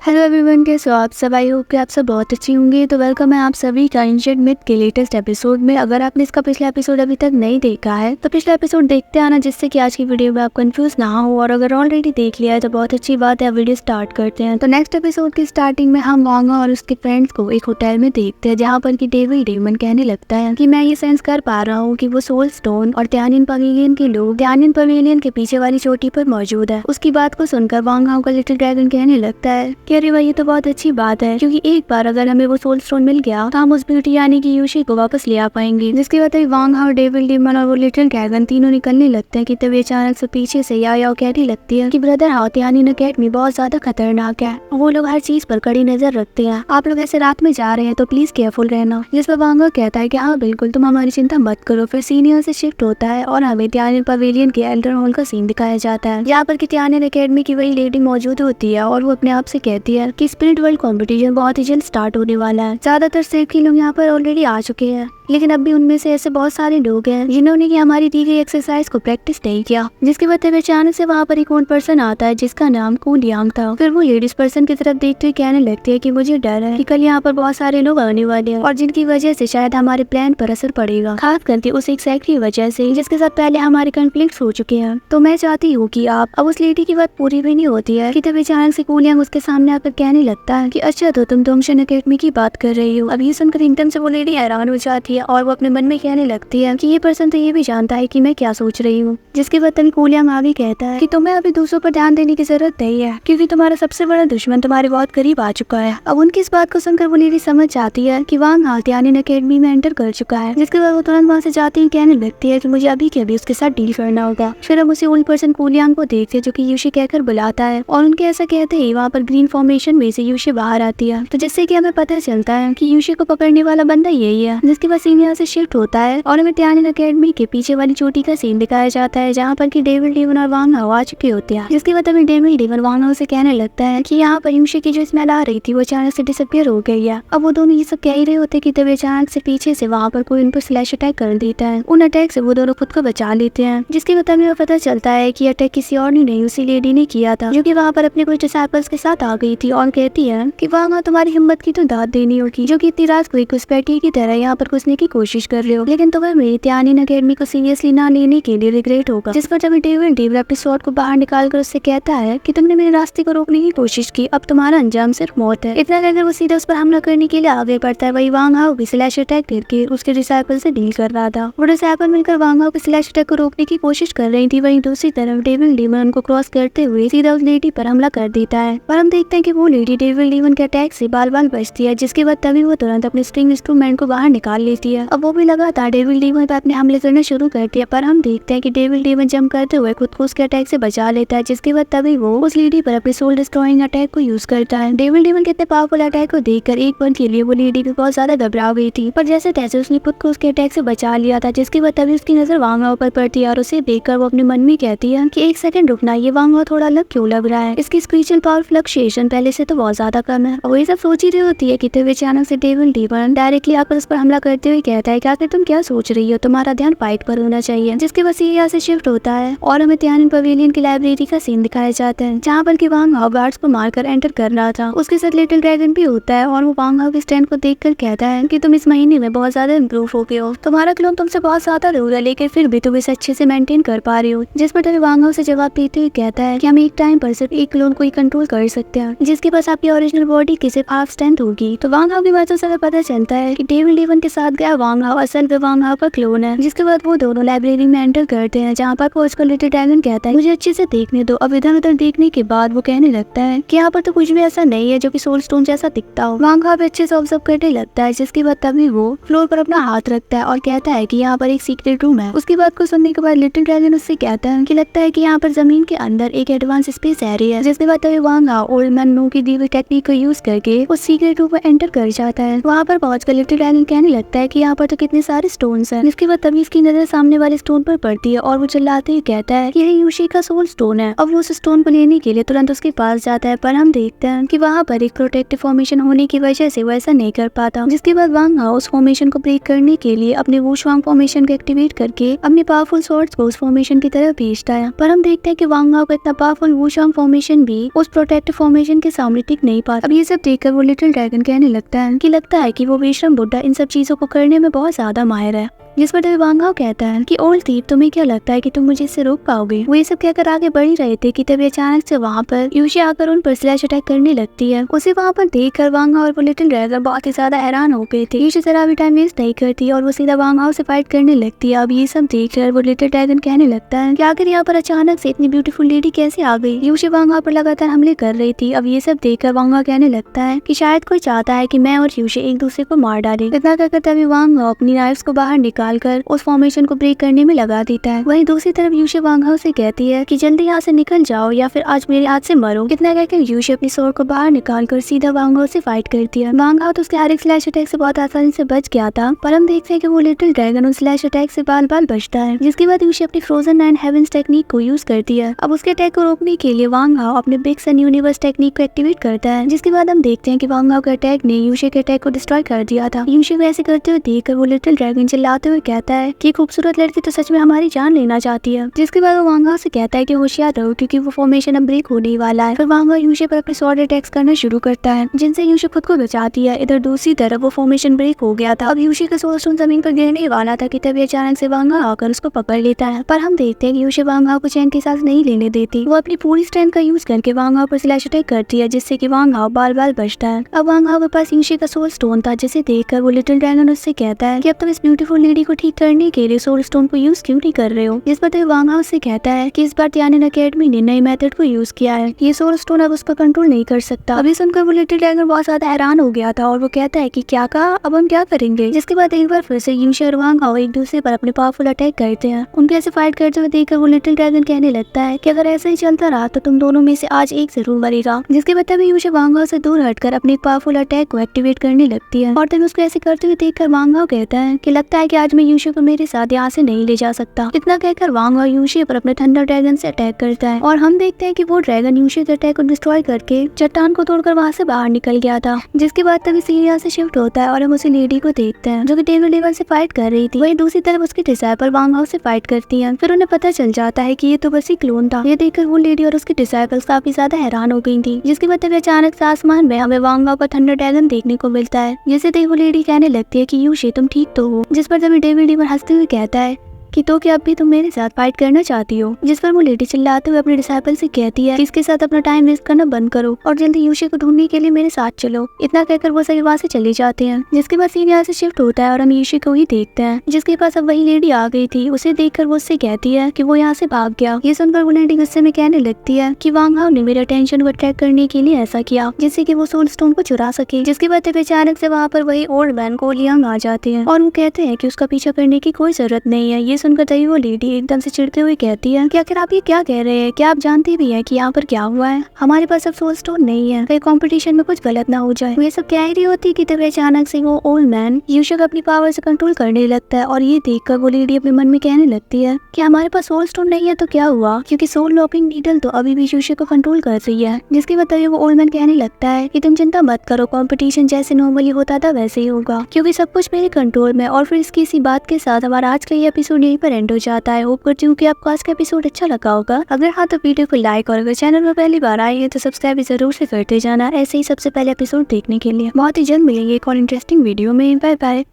Hello everyone, कैसे हो आप सब। आई होप कि आप सब बहुत अच्छी होंगे। तो वेलकम है आप सभी का एंशिएंट मिथ के लेटेस्ट एपिसोड में। अगर आपने इसका पिछला एपिसोड अभी तक नहीं देखा है तो पिछला एपिसोड देखते आना, जिससे कि आज की वीडियो में आप कंफ्यूज ना हो। और अगर ऑलरेडी देख लिया है तो बहुत अच्छी बात है, वीडियो स्टार्ट करते हैं। तो नेक्स्ट एपिसोड की स्टार्टिंग में हम वांगा और उसके फ्रेंड्स को एक होटल में देखते हैं, जहाँ पर कि डेविड डेमन कहने लगता है कि मैं ये सेंस कर पा रहा हूँ कि वो सोल स्टोन और ध्यानिन पवेलियन के लोग ध्यानिन पवेलियन के पीछे वाली चोटी पर मौजूद है। उसकी बात को सुनकर वांगा का लिटिल ड्रैगन कहने लगता है कि अरे भाई, ये तो बहुत अच्छी बात है, क्योंकि एक बार अगर हमें वो सोल स्टोन मिल गया तो हम उस ब्यूटी यानी कि यूशी को वापस ले आ पाएंगे। जिसके बाद वांगा और डेविड डेमन और वो लिटिल ड्रैगन तीनों निकलने लगते हैं कि तभी अचानक से पीछे से याओ कहने लगती है कि ब्रदर हाउस यानी अकेडमी बहुत ज्यादा खतरनाक है। वो लोग हर चीज पर कड़ी नजर रखते हैं। आप लोग ऐसे रात में जा रहे हैं तो प्लीज केयरफुल रहना। जिस पर वांगा कहता है कि हाँ बिल्कुल, तुम हमारी चिंता मत करो। फिर सीनियर से शिफ्ट होता है और हमें त्यानिन पवेलियन के एल्डर हॉल का सीन दिखाया जाता है, जहाँ पर त्यानिन अकेडमी की वही लेडी मौजूद होती है और वो अपने आप से कहती है कि स्पिरिट वर्ल्ड कॉम्पिटिशन बहुत ही जल्द स्टार्ट होने वाला है। ज्यादातर सेफ के लोग यहाँ पर ऑलरेडी आ चुके हैं, लेकिन अब भी उनमें से ऐसे बहुत सारे लोग हैं जिन्होंने कि हमारी दी गई एक्सरसाइज को प्रैक्टिस नहीं किया। जिसके बाद अचानक से वहाँ पर एक और पर्सन आता है जिसका नाम कुलियांग था। फिर वो लेडीज पर्सन की तरफ देखते हुए कहने लगती है कि मुझे डर है कि कल यहाँ पर बहुत सारे लोग आने वाले हैं और जिनकी वजह से शायद हमारे प्लान पर असर पड़ेगा, खास करके उस एक सेक्ट की वजह से जिसके साथ पहले हमारे कॉन्फ्लिक्ट हो चुके हैं। तो मैं चाहती हूँ कि आप अब उस लेडी की बात पूरी भी नहीं होती है कि तब अचानक से कुलियांग उसके सामने आकर कहने लगता है कि अच्छा तो तुम डोंगशन एकेडमी की बात कर रही हो। अब ये सुनकर एकदम से वो लेडी हैरान हो जाती है और वो अपने मन में कहने लगती है कि ये पर्सन तो ये भी जानता है कि मैं क्या सोच रही हूँ। जिसके बाद तभी कुलियांग आगे कहता है कि तुम्हें अभी दूसरों पर ध्यान देने की जरूरत नहीं है, क्योंकि तुम्हारा सबसे बड़ा दुश्मन तुम्हारे बहुत करीब आ चुका है। अब उनकी इस बात को सुनकर वो लेडी समझ जाती है कि वांग त्यानिन एकेडमी में एंटर कर चुका है। जिसके बाद वो तुरंत वहाँ से जाती है, कहने लगती है कि मुझे अभी के अभी उसके साथ डील करना होगा। फिर हम उसी ओल्ड पर्सन कुलियांग को देखते हैं जो कि यूशी कहकर बुलाता है और उनके ऐसा कहते ही वहाँ पर ग्रीन फॉर्मेशन में से यूशी बाहर आती है। तो जिससे कि हमें पता चलता है कि यूशी को पकड़ने वाला बंदा यही है। जिसके बाद सीन यहाँ से शिफ्ट होता है और हमें त्यानिन एकेडमी के पीछे वाली चोटी का सीन दिखाया जाता है, जहाँ पर कि डेविड डेमन और वांगा आ चुके होते हैं। जिसके बाद हमें डेविड डेमन वांगा से कहने लगता है कि यहाँ पर यूशी की जो स्मेल आ रही थी वो अचानक से डिसअपियर हो गई है। अब वो दोनों ये सब कह ही रहे होते कि तभी अचानक से पीछे से वहाँ पर कोई उन पर स्लैश अटैक कर देता है। उन अटैक से वो दोनों खुद को बचा लेते हैं। जिसके बाद हमें पता चलता है कि अटैक किसी और ने नहीं, उसी लेडी ने किया था, जो कि वहाँ पर अपने कुछ डिसाइपल्स के साथ आ गई थी और कहती है कि वांगा तुम्हारी हिम्मत की तो दाद देनी होगी, जो कि इतनी रात को एक घुसपैठी की तरह यहाँ पर घुसने की कोशिश कर रहे हो, लेकिन तुम्हें मेरी त्यानिन एकेडमी को सीरियसली ना लेने के लिए रिग्रेट होगा। जिस पर जब डेविड अपने स्वॉर्ड को बाहर निकाल कर उससे कहता है कि तुमने मेरे रास्ते को रोकने की कोशिश की, अब तुम्हारा अंजाम सिर्फ मौत है। इतना कहकर वो सीधा उस पर हमला करने के लिए आगे बढ़ता है। वही वांगा भी स्लैश अटैक करके उसके डिसाइपल से डील कर रहा था। वो डिसाइपल मिलकर वांगा को स्लैश अटैक को रोकने की कोशिश कर रही थी। वहीं दूसरी तरफ डेविड डेमन उनको क्रॉस करते हुए सीधा उस लेडी पर हमला कर देता है। पर हम देखते हैं कि वो लेडी डेविड डेमन के अटैक से बाल बाल बचती है। जिसके बाद तभी वो तुरंत अपने स्ट्रिंग इंस्ट्रूमेंट को बाहर निकाल लेती है। अब वो भी लगातार डेविड डेमन पर अपने हमले करना शुरू करती है, पर हम देखते हैं कि डेविड डेमन जंप करते हुए खुद को उसके अटैक से बचा लेता है। जिसके बाद तभी वो उस लेडी पर अपने सोल डिस्ट्रॉइंग अटैक को यूज करता है। डेविड डेमन के इतने पावरफुल अटैक को देखकर एक पल के लिए वो लेडी भी बहुत ज्यादा घबरा गई थी, पर जैसे तैसे उसने खुद को उसके अटैक से बचा लिया था। जिसके बाद तभी उसकी नजर वांगा ऊपर पड़ती है और उसे देखकर वो अपने मन में कहती है कि एक सेकंड रुकना, ये वांगा थोड़ा अलग क्यों लग रहा है, इसकी स्पिरिचुअल पावर फ्लक्चुएशन पहले से तो बहुत ज्यादा कम है। और ये सब सोच ही रही होती है कि तभी अचानक से डेविड डेमन डायरेक्टली आकर उस पर हमला करते हुए कहता है कि आखिर तुम क्या सोच रही हो, तुम्हारा ध्यान फाइट पर होना चाहिए। जिसके बाद ये यहाँ से शिफ्ट होता है और हमें त्यानिन पवेलियन की लाइब्रेरी का सीन दिखाया जाता है, जहाँ पर कि वांगा गार्ड्स को मारकर एंटर कर रहा था। उसके साथ लिटिल ड्रैगन भी होता है और वो वांगा के स्टैंड को देखकर कहता है कि तुम इस महीने में बहुत ज्यादा इम्प्रूव हो गए हो, तुम्हारा क्लोन तुमसे बहुत ज्यादा दूर है, लेकिन फिर भी तुम इसे अच्छे से मेंटेन कर पा रही हो। जिस पर तभी वांगा उसे जवाब देते हुए कहता है कि हम एक टाइम पर सिर्फ एक क्लोन को ही कंट्रोल कर सकते हैं, जिसके पास आपकी ओरिजिनल बॉडी की सिर्फ हाफ स्ट्रेंथ होगी। तो वांगा की बातों से पता चलता है कि डेविड डेमन के साथ गया वांगा असल में वांगा का क्लोन है। जिसके बाद वो दोनों लाइब्रेरी में एंटर करते हैं, जहाँ पर खोज कर लिटिल ड्रैगन कहता है मुझे अच्छे से देखने दो। अब इधर उधर देखने के बाद वो कहने लगता है कि यहाँ पर तो कुछ भी ऐसा नहीं है जो कि सोल स्टोन जैसा दिखता हो। वांगा भी अच्छे से ऑब्जर्व करने लगता है। जिसके बाद तभी वो फ्लोर पर अपना हाथ रखता है और कहता है कि यहाँ पर एक सीक्रेट रूम है। उसकी बात को सुनने के बाद लिटिल ड्रैगन उससे कहता है कि लगता है कि यहाँ पर जमीन के अंदर एक एडवांस स्पेस एरिया है। जिसके बाद तभी वांगा ओल्ड मैन की दी हुई टेक्निक को यूज करके उस सीक्रेट रूम में एंटर कर जाता है। वहाँ पर पहुंचकर लिटिल ड्रैगन कहने लगता है है कि यहाँ पर तो कितने सारे स्टोन्स हैं। जिसके बाद तभी इसकी नजर सामने वाले स्टोन पर पड़ती है और वो चिल्लाते ही कहता है कि यही यूशी का सोल स्टोन है। अब वो उस स्टोन को लेने के लिए तुरंत उसके पास जाता है, पर हम देखते हैं कि वहाँ पर एक प्रोटेक्टिव फॉर्मेशन होने की वजह से वो ऐसा नहीं कर पाता। जिसके बाद वांग हाओ उस फॉर्मेशन को ब्रेक करने के लिए अपने वुशवांग फॉर्मेशन को एक्टिवेट करके अपने पावरफुल स्वॉर्ड्स को उस फॉर्मेशन की तरफ भेजता है। पर हम देखते हैं कि वांग हाओ का इतना पावरफुल वुशवांग फॉर्मेशन भी उस प्रोटेक्टिव फॉर्मेशन के सामने टिक नहीं पाता। अब ये सब देखकर वो लिटिल ड्रैगन कहने लगता है कि वो बेशरम बुड्ढा इन सब चीजों को करने में बहुत ज्यादा माहिर है। जिस पर तभी वांग हाओ कहता है कि ओल्ड थीप, तुम्हें क्या लगता है कि तुम मुझे इससे रोक पाओगे? वो ये सब कहकर आगे बढ़ ही रहे थे कि तभी अचानक से वहाँ पर यूशी आकर उन पर स्लैश अटैक करने लगती है। उसे वहाँ पर देखकर वांग हाओ और वो लिटिल ड्रैगन बहुत ही ज्यादा हैरान हो गए थे। यूशी जरा भी टाइम वेस्ट नहीं करती और वो सीधा वांग हाओ से फाइट करने लगती है। अब ये सब देखकर वो लिटिल ड्रैगन कहने लगता है कि आखिर यहाँ पर अचानक से इतनी ब्यूटीफुल लेडी कैसे आ गई? यूशी वांग हाओ पर लगातार हमले कर रही थी। अब ये सब देखकर वांग हाओ कहने लगता है कि शायद कोई चाहता है कि मैं और यूशी एक दूसरे को मार डाले। इतना कहकर तभी वांग हाओ अपनी नाइफ्स को बाहर निकाल कर उस फॉर्मेशन को ब्रेक करने में लगा देता है। वहीं दूसरी तरफ यूशी वांग हाओ से कहती है कि जल्दी यहाँ से निकल जाओ या फिर आज मेरे हाथ से मरो। इतना कहकर यूशी अपनी स्वॉर्ड को बाहर निकाल कर सीधा वांग हाओ से फाइट करती है। वांग हाओ तो उसके हर एक स्लैश अटैक से बहुत आसानी से बच गया था, पर हम देखते हैं कि वो लिटिल ड्रैगन उस स्लैश अटैक से बाल बाल बचता है। जिसके बाद यूशी अपनी फ्रोजन 9 हेवंस टेक्निक को यूज करती है। अब उसके अटैक को रोकने के लिए वांग हाओ अपने बिग सन यूनिवर्स टेक्निक को एक्टिवेट करता है। जिसके बाद हम देखते हैं कि वांग हाओ के अटैक ने यूशी के अटैक को डिस्ट्रॉय कर दिया था। यूशी को ऐसे करते हुए देखकर वो लिटिल ड्रैगन चिल्लाते हुए कहता है कि खूबसूरत लड़की तो सच में हमारी जान लेना चाहती है। जिसके बाद वो वांग हाओ से कहता है कि होशियार रहो क्योंकि वो फॉर्मेशन अब ब्रेक होने वाला है। फिर वांग हाओ यूशी पर अपने स्वॉर्ड अटैक्स करना शुरू करता है, जिनसे यूशी खुद को बचाती है। इधर दूसरी तरफ वो फॉर्मेशन ब्रेक हो गया था। अब यूशी का सोल स्टोन जमीन पर गिरने वाला था कि तभी अचानक से वांग हाओ आकर उसको पकड़ लेता है। पर हम देखते हैं कि यूशी वांग हाओ को चैन के सांस नहीं लेने देती। वो अपनी पूरी स्ट्रेंथ का यूज करके वांग हाओ पर स्लैश अटैक करती है, जिससे कि वांग हाओ बाल बाल बचता है। अब वांग हाओ के पास यूशी का सोल स्टोन था, जिसे देखकर वो लिटिल ड्रैगन उससे कहता है कि अब तुम इस ब्यूटीफुल लेडी को ठीक करने के लिए सोल स्टोन को यूज क्यों नहीं कर रहे हो? जिस पर वांग हाओ से कहता है कि इस बार त्यानिन अकेडमी ने नई मेथड को यूज किया है, ये सोल स्टोन अब उस पर कंट्रोल नहीं कर सकता। अभी सुनकर वो लिटिल ड्रैगन बहुत ज्यादा हैरान हो गया था और वो कहता है कि क्या कहा, अब हम क्या करेंगे? जिसके बाद एक बार फिर से यूशी और वांग हाओ एक दूसरे पर अपने पावरफुल अटैक करते हैं। उनके ऐसे फाइट करते हुए देखकर वो लिटिल ड्रैगन कहने लगता है कि अगर ऐसा ही चलता रहा तो तुम दोनों में से आज एक जरूर मरेगा। जिसके बाद तभी यूशी वांग हाओ से दूर हटकर अपने पावरफुल अटैक को एक्टिवेट करने लगती है और तभी उसको ऐसे करते हुए देखकर वांग हाओ कहता है कि लगता है कि आज मैं यूशी को मेरे साथ यहाँ से नहीं ले जा सकता। इतना कहकर वांग हाओ यूशी पर अपने थंडर ड्रैगन से अटैक करता है और हम देखते हैं कि वो ड्रैगन यूशी के अटैक को डिस्ट्रॉय करके चट्टान को तोड़कर वहाँ से बाहर निकल गया था। जिसके बाद तभी सीन यहाँ से शिफ्ट होता है और हम उसी लेडी को देखते हैं जो कि टेबल लेवल से फाइट कर रही थी। वहीं दूसरी तरफ उसकी डिसाइपल वांग हाओ से फाइट करती है। फिर उन्हें पता चल जाता है कि ये तो बस ही क्लोन था। ये देखकर वो लेडी और उसकी डिसाइपल्स काफी ज्यादा हैरान हो गई थी। जिसके बाद तभी अचानक से आसमान में हमें वांग हाओ का थंडर ड्रैगन देखने को मिलता है, जिसे देख वो लेडी कहने लगती है कि यूशी तुम ठीक तो हो? जिस पर तभी डेविड लीवर हंसते हुए कहता है कि तो क्या अब भी तुम मेरे साथ फाइट करना चाहती हो? जिस पर वो लेडी चिल्लाते हुए अपने डिसाइपल से कहती है कि इसके साथ अपना टाइम वेस्ट करना बंद करो और जल्दी यूशी को ढूंढने के लिए मेरे साथ चलो। इतना कहकर वो सभी वहाँ से चले जाते हैं। जिसके बाद सीन यहाँ से शिफ्ट होता है और हम यूशी को ही देखते हैं, जिसके पास अब वही लेडी आ गई थी। उसे देखकर वो उससे कहती है कि वो यहाँ से भाग गया। ये सुनकर वो लेडी गुस्से में कहने लगती है कि वांग हाओ ने मेरे अटेंशन को अट्रैक्ट करने के लिए ऐसा किया जिससे कि वो सोल स्टोन को चुरा सके। जिसके बाद तभी अचानक से वहाँ पर वही ओल्ड मैन को लियांग आ जाते हैं और वो कहते हैं कि उसका पीछा करने की कोई जरूरत नहीं है। ये सुनकर तभी वो लेडी एकदम से चिढ़ते हुए कहती है कि आखिर आप ये क्या कह रहे हैं? क्या आप जानते भी हैं कि यहाँ पर क्या हुआ है? हमारे पास अब सोल स्टोन नहीं है, कहीं कंपटीशन में कुछ गलत ना हो जाए। ये सब कह रही होती कि तभी अचानक से वो ओल्ड मैन यूशी को अपनी पावर से कंट्रोल करने लगता है और ये देखकर वो लेडी अपने मन में कहने लगती है कि हमारे पास सोल स्टोन नहीं है तो क्या हुआ, क्योंकि सोल लॉकिंग नीडल तो अभी भी यूशी को कंट्रोल कर रही है। जिसके बाद तभी वो ओल्ड मैन कहने लगता है कि तुम चिंता मत करो, कंपटीशन जैसे नॉर्मली होता था वैसे ही होगा, क्योंकि सब कुछ मेरे कंट्रोल में। और फिर इसकी इसी बात के साथ हमारा आज का ये एपिसोड यहीं पर एंड हो जाता है। होप करती हूँ कि आपको आज का एपिसोड अच्छा लगा होगा। अगर हाँ तो वीडियो को लाइक और अगर चैनल में पहली बार आए हैं तो सब्सक्राइब जरूर से करते जाना, ऐसे ही सबसे पहले एपिसोड देखने के लिए। बहुत ही जल्द मिलेंगे एक और इंटरेस्टिंग वीडियो में। Bye bye.